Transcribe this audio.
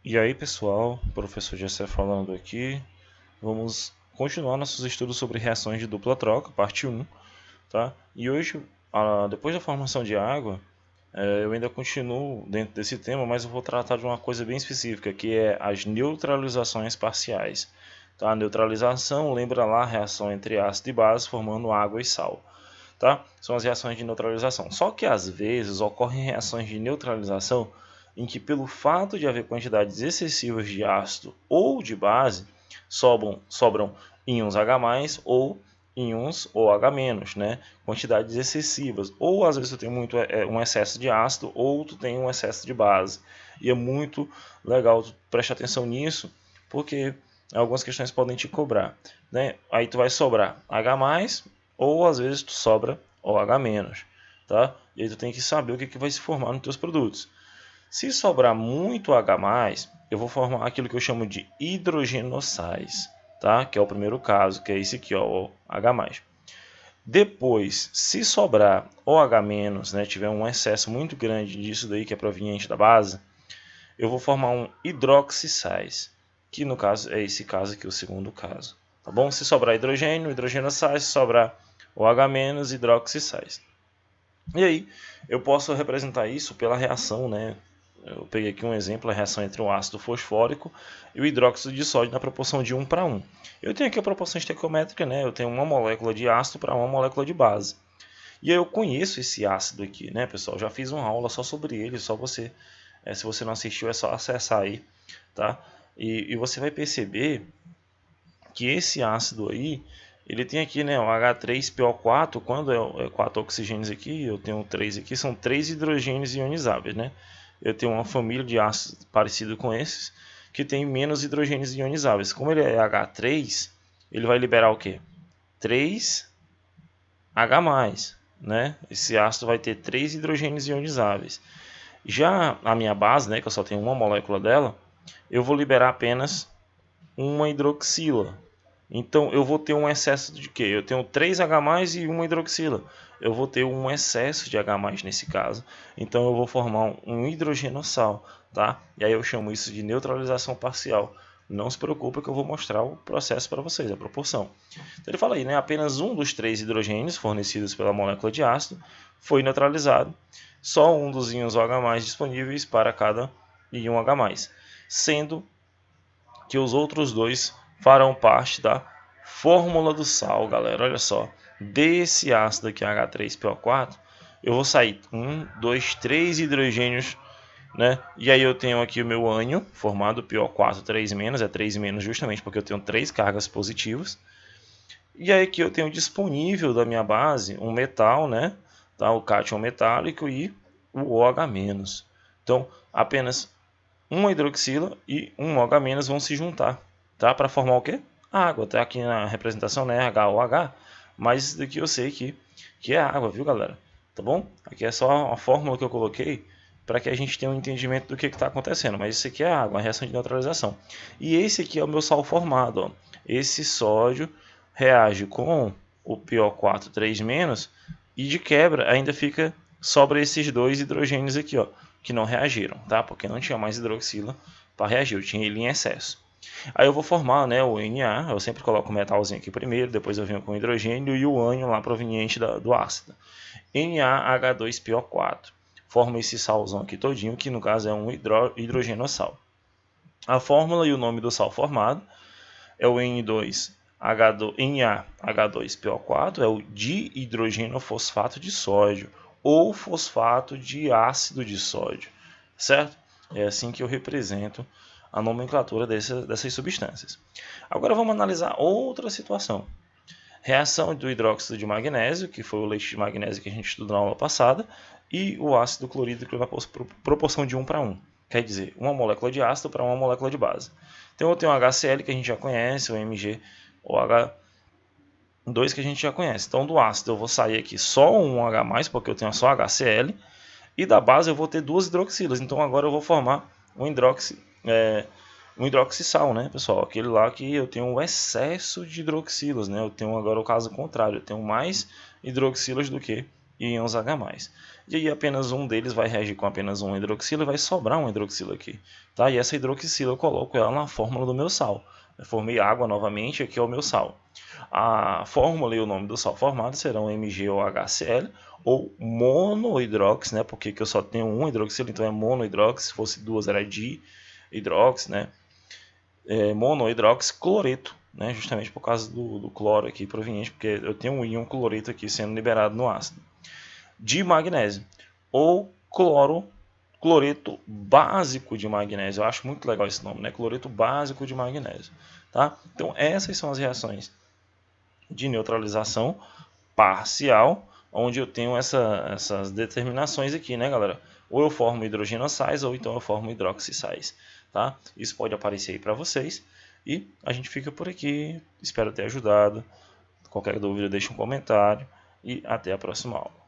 E aí pessoal, professor Gessé falando aqui, vamos continuar nossos estudos sobre reações de dupla troca, parte 1, tá? E hoje, depois da formação de água, eu ainda continuo dentro desse tema, mas eu vou tratar de uma coisa bem específica, que é as neutralizações parciais. Tá? A neutralização lembra lá a reação entre ácido e base formando água e sal. Tá? São as reações de neutralização. Só que às vezes ocorrem reações de neutralização em que, pelo fato de haver quantidades excessivas de ácido ou de base, sobram íons H+, ou íons OH-, né? Quantidades excessivas. Ou às vezes tu tem um excesso de ácido, ou tu tem um excesso de base. E é muito legal tu prestar atenção nisso, porque algumas questões podem te cobrar, né? Aí tu vai sobrar H+, ou às vezes tu sobra OH-, tá? E aí tu tem que saber o que vai se formar nos teus produtos. Se sobrar muito H+, eu vou formar aquilo que eu chamo de hidrogenossais, tá? Que é o primeiro caso, que é esse aqui, ó, o H+. Depois, se sobrar OH-, né, tiver um excesso muito grande disso daí que é proveniente da base, eu vou formar um hidroxissais, que no caso é esse caso aqui, o segundo caso. Tá bom? Se sobrar hidrogênio, hidrogenossais, se sobrar OH-, hidroxissais. E aí, eu posso representar isso pela reação, né? Eu peguei aqui um exemplo, a reação entre o ácido fosfórico e o hidróxido de sódio na proporção de 1 para 1. Eu tenho aqui a proporção estequiométrica, né? Eu tenho uma molécula de ácido para uma molécula de base. E aí eu conheço esse ácido aqui, né, pessoal? Já fiz uma aula só sobre ele, só você, se você não assistiu, é só acessar aí, tá? E você vai perceber que esse ácido aí, ele tem aqui, né, o H3PO4, quando é 4 oxigênios aqui, eu tenho 3 aqui, são 3 hidrogênios ionizáveis, né? Eu tenho uma família de ácidos parecido com esses, que tem menos hidrogênios ionizáveis. Como ele é H3, ele vai liberar o quê? 3H+, né? Esse ácido vai ter 3 hidrogênios ionizáveis. Já a minha base, né, que eu só tenho uma molécula dela, eu vou liberar apenas uma hidroxila. Então eu vou ter um excesso de quê? Eu tenho 3H+ e uma hidroxila. Eu vou ter um excesso de H+ nesse caso. Então eu vou formar um hidrogenossal, tá? E aí eu chamo isso de neutralização parcial. Não se preocupe que eu vou mostrar o processo para vocês, a proporção. Então ele fala aí, né? Apenas um dos 3 hidrogênios fornecidos pela molécula de ácido foi neutralizado. Só um dos íons OH+ disponíveis para cada íon H+, sendo que os outros dois farão parte da fórmula do sal, galera. Olha só, desse ácido aqui H3PO4, eu vou sair 1, 2, 3 hidrogênios, né? E aí eu tenho aqui o meu ânion formado PO4 3-, é 3- justamente porque eu tenho 3 cargas positivas. E aí aqui eu tenho disponível da minha base um metal, né? Tá? O cátion metálico e o OH-. Então, apenas uma hidroxila e um OH- vão se juntar, tá? Para formar o quê? Água. Tá aqui na representação, né? HOH, mas isso daqui eu sei que é água, viu, galera? Tá bom? Aqui é só uma fórmula que eu coloquei para que a gente tenha um entendimento do que está acontecendo. Mas isso aqui é água, uma reação de neutralização. E esse aqui é o meu sal formado. Ó. Esse sódio reage com o PO4 3- e de quebra ainda sobra esses dois hidrogênios aqui, ó, que não reagiram, tá? Porque não tinha mais hidroxila para reagir, eu tinha ele em excesso. Aí eu vou formar, né, o Na, eu sempre coloco o metalzinho aqui primeiro, depois eu venho com o hidrogênio e o ânion lá proveniente do ácido. NaH2PO4. Forma esse salzão aqui todinho, que no caso é um hidrogenossal. A fórmula e o nome do sal formado é o NaH2PO4, é o dihidrogenofosfato de sódio ou fosfato de ácido de sódio, certo? É assim que eu represento a nomenclatura dessas substâncias. Agora vamos analisar outra situação. Reação do hidróxido de magnésio, que foi o leite de magnésio que a gente estudou na aula passada, e o ácido clorídrico na proporção de 1 para 1. Quer dizer, uma molécula de ácido para uma molécula de base. Então eu tenho o HCl que a gente já conhece, o MgOH2 que a gente já conhece. Então do ácido eu vou sair aqui só um H+, porque eu tenho só HCl, e da base eu vou ter duas hidroxilas. Então agora eu vou formar um hidroxissal, né, pessoal? Aquele lá que eu tenho um excesso de hidroxilas, né? Eu tenho agora o caso contrário, eu tenho mais hidroxilas do que íons H+. E aí apenas um deles vai reagir com apenas um hidroxila e vai sobrar um hidroxila aqui. Tá? E essa hidroxila eu coloco ela na fórmula do meu sal. Eu formei água novamente, aqui é o meu sal. A fórmula e o nome do sal formado serão MgOHCl ou monohidrox, né? Porque aqui eu só tenho um hidroxila, então é monohidrox. Se fosse duas era dihidrox, né? Monohidroxicloreto, né? Justamente por causa do cloro aqui proveniente, porque eu tenho um íon cloreto aqui sendo liberado no ácido. De magnésio ou cloreto básico de magnésio. Eu acho muito legal esse nome, né? Cloreto básico de magnésio, tá? Então essas são as reações de neutralização parcial, onde eu tenho essas determinações aqui, né, galera? Ou eu formo hidrogenossais ou então eu formo hidroxissais, tá? Isso pode aparecer aí para vocês e a gente fica por aqui. Espero ter ajudado. Qualquer dúvida, deixe um comentário e até a próxima aula.